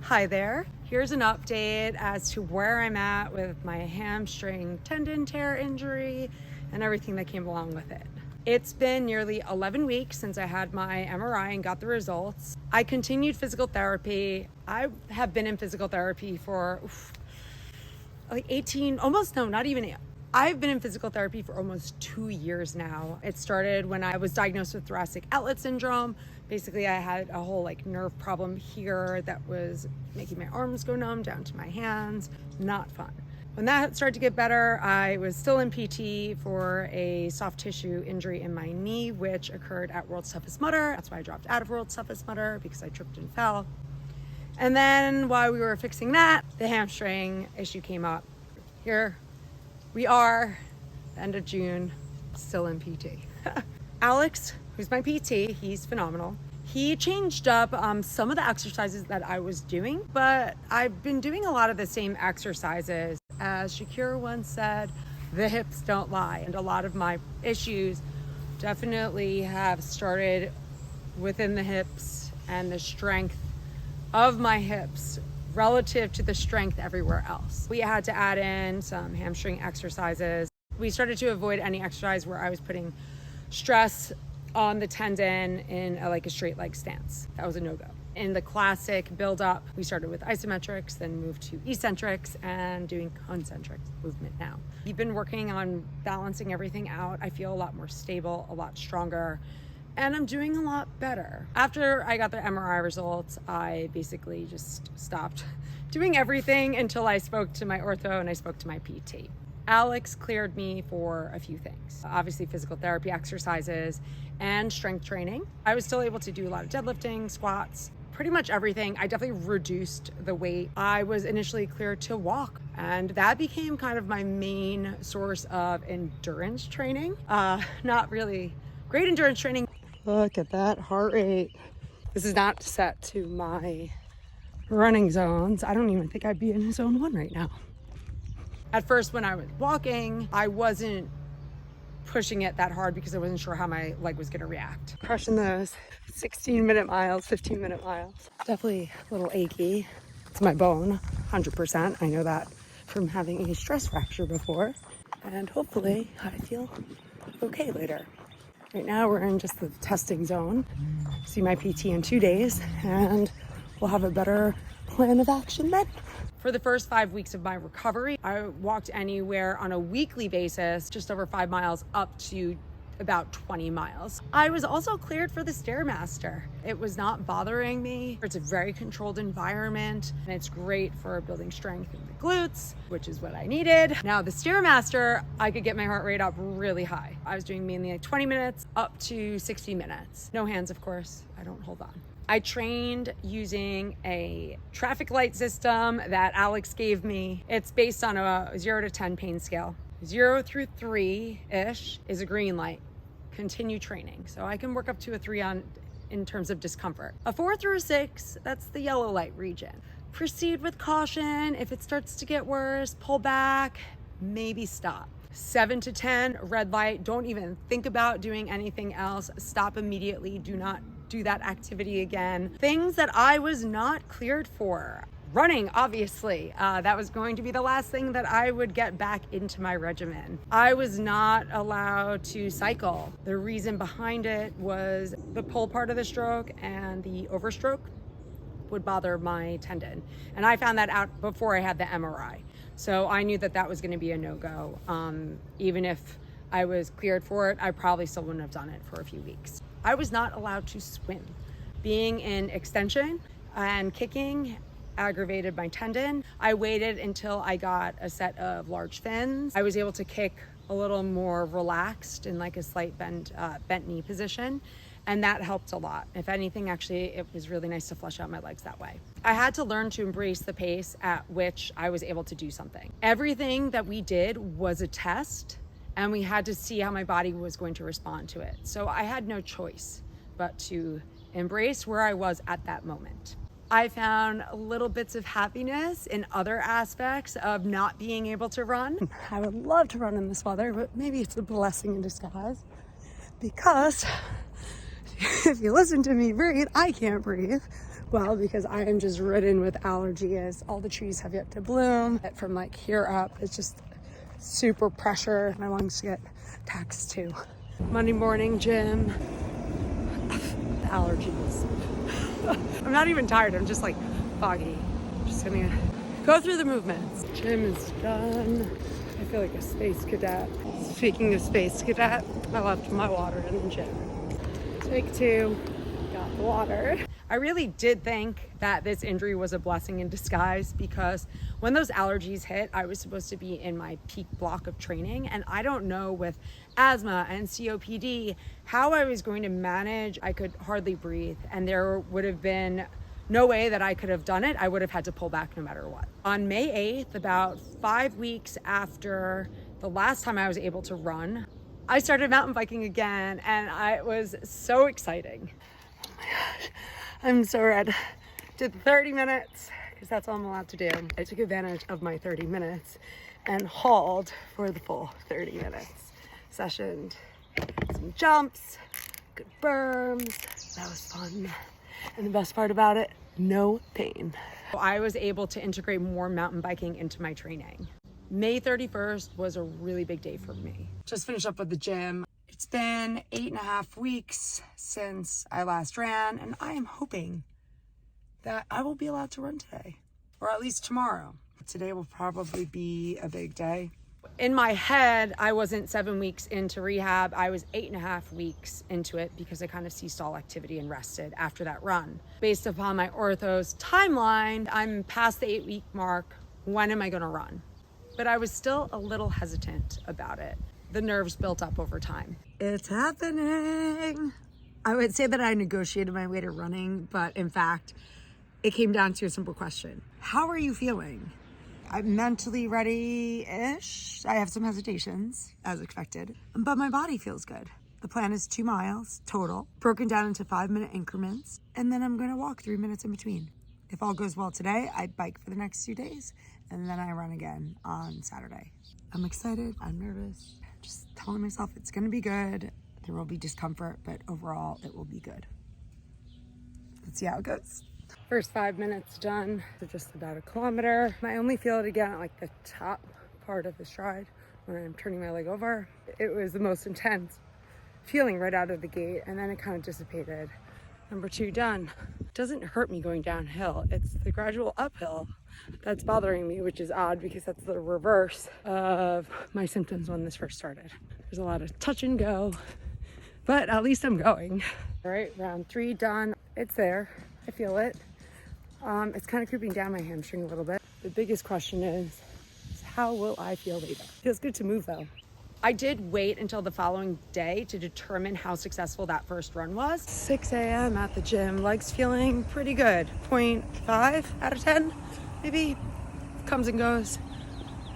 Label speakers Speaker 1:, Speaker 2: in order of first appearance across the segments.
Speaker 1: Hi there. Here's an update as to where I'm at with my hamstring tendon tear injury and everything that came along with it. It's been nearly 11 weeks since I had my MRI and got the results. I continued physical therapy. I have been in physical therapy for like 18, almost no, not even. I've been in physical therapy for almost 2 years now. It started when I was diagnosed with thoracic outlet syndrome. Basically, I had a whole nerve problem here that was making my arms go numb down to my hands. Not fun. When that started to get better, I was still in PT for a soft tissue injury in my knee, which occurred at World's Toughest Mudder. That's why I dropped out of World's Toughest Mudder, because I tripped and fell. And then while we were fixing that, the hamstring issue came up. Here we are, end of June, still in PT. Alex, who's my PT, he's phenomenal. He changed up some of the exercises that I was doing, but I've been doing a lot of the same exercises. As Shakira once said, the hips don't lie. And a lot of my issues definitely have started within the hips and the strength of my hips relative to the strength everywhere else. We had to add in some hamstring exercises. We started to avoid any exercise where I was putting stress on the tendon in a straight leg stance. That was a no-go. In the classic build-up, we started with isometrics, then moved to eccentrics and doing concentric movement now. We've been working on balancing everything out. I feel a lot more stable, a lot stronger, and I'm doing a lot better. After I got the MRI results, I basically just stopped doing everything until I spoke to my ortho and I spoke to my PT. Alex cleared me for a few things. Obviously physical therapy exercises and strength training. I was still able to do a lot of deadlifting, squats, pretty much everything. I definitely reduced the weight. I was initially cleared to walk, and that became kind of my main source of endurance training. Not really great endurance training. Look at that heart rate. This is not set to my running zones. I don't even think I'd be in zone 1 right now. At first, when I was walking, I wasn't pushing it that hard because I wasn't sure how my leg was gonna react. Crushing those 16-minute miles, 15-minute miles. Definitely a little achy. It's my bone, 100%. I know that from having a stress fracture before. And hopefully I feel okay later. Right now we're in just the testing zone. See my PT in 2 days and we'll have a better plan of action then. For the first 5 weeks of my recovery, I walked anywhere on a weekly basis, just over 5 miles up to about 20 miles. I was also cleared for the Stairmaster. It was not bothering me. It's a very controlled environment and it's great for building strength in the glutes, which is what I needed. Now the Stairmaster, I could get my heart rate up really high. I was doing mainly 20 minutes up to 60 minutes. No hands, of course. I don't hold on. I trained using a traffic light system that Alex gave me. It's based on a 0 to 10 pain scale. 0 through 3-ish is a green light. Continue training. So I can work up to a 3 in terms of discomfort. A 4 through 6, that's the yellow light region. Proceed with caution. If it starts to get worse, pull back, maybe stop. 7 to 10, red light. Don't even think about doing anything else. Stop immediately. Do not do that activity again. Things that I was not cleared for. Running, obviously. That was going to be the last thing that I would get back into my regimen. I was not allowed to cycle. The reason behind it was the pull part of the stroke and the overstroke would bother my tendon. And I found that out before I had the MRI. So I knew that that was gonna be a no-go. Even if I was cleared for it, I probably still wouldn't have done it for a few weeks. I was not allowed to swim. Being in extension and kicking aggravated my tendon. I waited until I got a set of large fins. I was able to kick a little more relaxed in a slight bent knee position. And that helped a lot. If anything, actually, it was really nice to flush out my legs that way. I had to learn to embrace the pace at which I was able to do something. Everything that we did was a test, and we had to see how my body was going to respond to it. So I had no choice but to embrace where I was at that moment. I found little bits of happiness in other aspects of not being able to run. I would love to run in this weather, but maybe it's a blessing in disguise, because if you listen to me breathe, I can't breathe Well, because I am just ridden with allergies. All the trees have yet to bloom. From like here up, it's just super pressure. My lungs get taxed too. Monday morning gym. Allergies. I'm not even tired, I'm just like foggy. Just gonna go through the movements. Gym is done. I feel like a space cadet. Speaking of space cadet, I left my water in the gym. Take 2, got the water. I really did think that this injury was a blessing in disguise, because when those allergies hit, I was supposed to be in my peak block of training, and I don't know with asthma and COPD how I was going to manage. I could hardly breathe, and there would have been no way that I could have done it. I would have had to pull back no matter what. On May 8th, about 5 weeks after the last time I was able to run, I started mountain biking again, and it was so exciting. Oh my gosh, I'm so red. Did 30 minutes, because that's all I'm allowed to do. I took advantage of my 30 minutes and hauled for the full 30 minutes. Sessioned some jumps, good berms. That was fun. And the best part about it, no pain. I was able to integrate more mountain biking into my training. May 31st was a really big day for me. Just finished up with the gym. It's been 8.5 weeks since I last ran, and I am hoping that I will be allowed to run today, or at least tomorrow. Today will probably be a big day. In my head, I wasn't 7 weeks into rehab. I was 8.5 weeks into it, because I kind of ceased all activity and rested after that run. Based upon my ortho's timeline, I'm past the 8-week mark. When am I gonna run? But I was still a little hesitant about it. The nerves built up over time. It's happening. I would say that I negotiated my way to running, but in fact, it came down to a simple question. How are you feeling? I'm mentally ready-ish. I have some hesitations, as expected, but my body feels good. The plan is 2 miles total, broken down into 5-minute increments, and then I'm gonna walk 3 minutes in between. If all goes well today, I bike for the next 2 days, and then I run again on Saturday. I'm excited, I'm nervous, just telling myself it's gonna be good. There will be discomfort, but overall it will be good. Let's see how it goes. First 5 minutes done, so just about 1 kilometer. I only feel it again at like the top part of the stride when I'm turning my leg over. It was the most intense feeling right out of the gate, and then it kind of dissipated. Number 2 done. It doesn't hurt me going downhill. It's the gradual uphill that's bothering me, which is odd because that's the reverse of my symptoms when this first started. There's a lot of touch and go, but at least I'm going. All right, round 3 done. It's there. I feel it. It's kind of creeping down my hamstring a little bit. The biggest question is how will I feel later? Feels good to move though. I did wait until the following day to determine how successful that first run was. 6 a.m. at the gym, legs feeling pretty good. 0.5 out of 10, maybe. Comes and goes.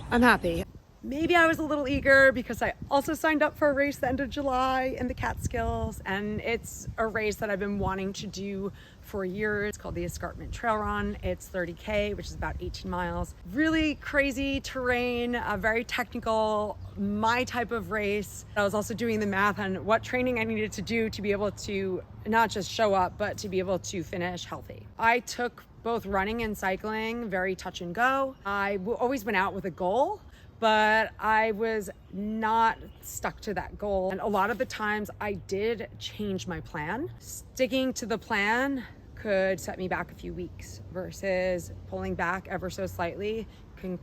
Speaker 1: I'm happy. Maybe I was a little eager because I also signed up for a race the end of July in the Catskills, and it's a race that I've been wanting to do for years. It's called the Escarpment Trail Run. It's 30K, which is about 18 miles. Really crazy terrain, very technical, my type of race. I was also doing the math on what training I needed to do to be able to not just show up, but to be able to finish healthy. I took both running and cycling very touch and go. I always went out with a goal, but I was not stuck to that goal. And a lot of the times I did change my plan. Sticking to the plan could set me back a few weeks versus pulling back ever so slightly can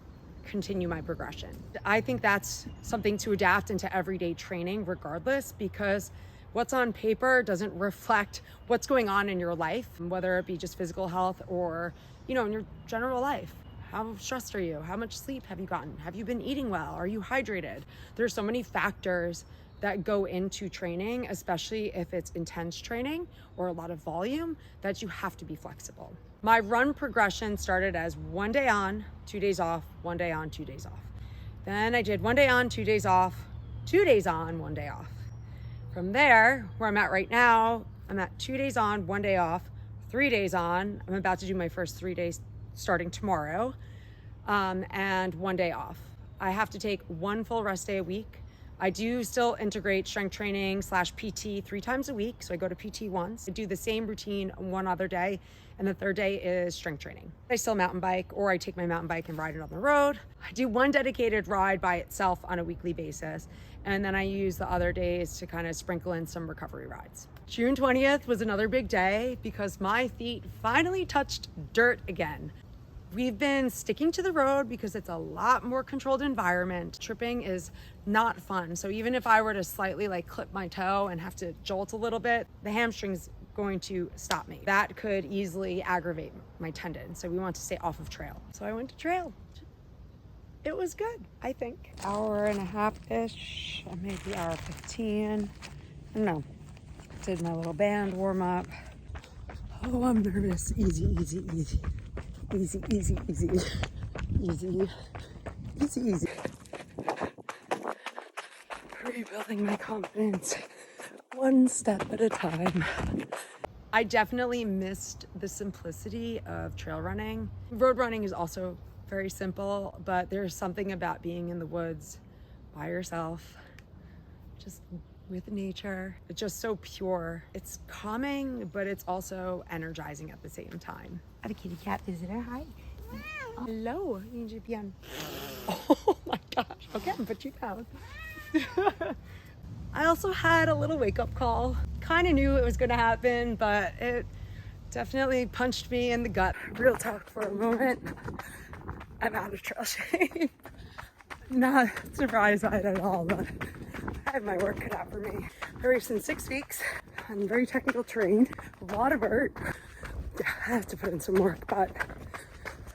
Speaker 1: continue my progression. I think that's something to adapt into everyday training regardless, because what's on paper doesn't reflect what's going on in your life, whether it be just physical health or, in your general life. How stressed are you? How much sleep have you gotten? Have you been eating well? Are you hydrated? There's so many factors that go into training, especially if it's intense training or a lot of volume, that you have to be flexible. My run progression started as 1 day on, 2 days off, 1 day on, 2 days off. Then I did 1 day on, 2 days off, 2 days on, 1 day off. From there, where I'm at right now, I'm at 2 days on, 1 day off, 3 days on. I'm about to do my first 3 days starting tomorrow, and 1 day off. I have to take 1 full rest day a week. I do still integrate strength training / PT 3 times a week. So I go to PT once. I do the same routine one other day, and the third day is strength training. I still mountain bike, or I take my mountain bike and ride it on the road. I do one dedicated ride by itself on a weekly basis, and then I use the other days to kind of sprinkle in some recovery rides. June 20th was another big day because my feet finally touched dirt again. We've been sticking to the road because it's a lot more controlled environment. Tripping is not fun. So even if I were to slightly like clip my toe and have to jolt a little bit, the hamstring's going to stop me. That could easily aggravate my tendon. So we want to stay off of trail. So I went to trail. It was good, I think. Hour and a half-ish, maybe hour 15. I don't know. Did my little band warm up. Oh, I'm nervous. Easy, easy, easy. Easy, easy, easy, easy, easy, easy. Rebuilding my confidence one step at a time. I definitely missed the simplicity of trail running. Road running is also very simple, but there's something about being in the woods by yourself, just with nature. It's just so pure. It's calming, but it's also energizing at the same time. I have a kitty cat visitor. Hi. Hello. Oh my gosh. Okay, I'm put you down. I also had a little wake-up call. Kind of knew it was going to happen, but it definitely punched me in the gut. Real talk for a moment. I'm out of trail shape. Not surprised by it at all, but I have my work cut out for me. I raced in 6 weeks. I'm very technical trained, a lot of vert. I have to put in some work, but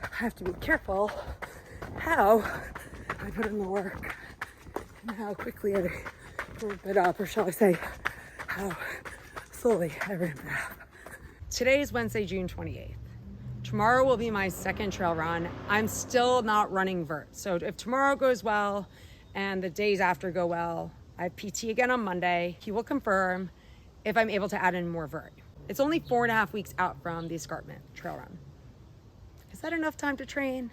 Speaker 1: I have to be careful how I put in the work and how quickly I ramp it up, or shall I say, how slowly I ramp it up. Today is Wednesday, June 28th. Tomorrow will be my second trail run. I'm still not running vert. So if tomorrow goes well and the days after go well, I have PT again on Monday. He will confirm if I'm able to add in more vert. It's only 4.5 weeks out from the escarpment trail run. Is that enough time to train?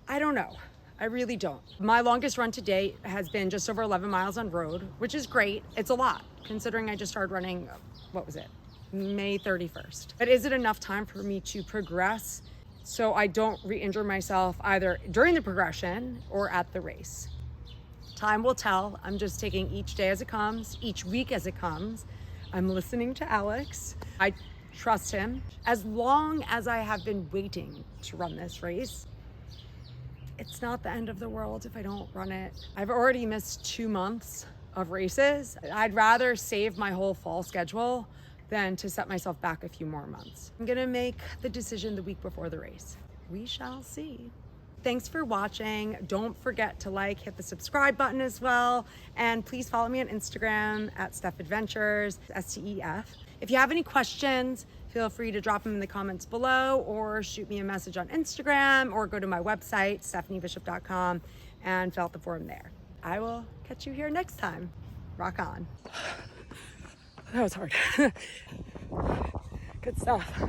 Speaker 1: I don't know. I really don't. My longest run to date has been just over 11 miles on road, which is great. It's a lot considering I just started running, what was it? May 31st. But is it enough time for me to progress so I don't re-injure myself either during the progression or at the race? Time will tell. I'm just taking each day as it comes, each week as it comes. I'm listening to Alex. I trust him. As long as I have been waiting to run this race, it's not the end of the world if I don't run it. I've already missed 2 months of races. I'd rather save my whole fall schedule than to set myself back a few more months. I'm gonna make the decision the week before the race. We shall see. Thanks for watching. Don't forget to hit the subscribe button as well. And please follow me on Instagram at Steph Adventures, STEF. If you have any questions, feel free to drop them in the comments below or shoot me a message on Instagram or go to my website, stephaniebishop.com, and fill out the form there. I will catch you here next time. Rock on. That was hard. Good stuff.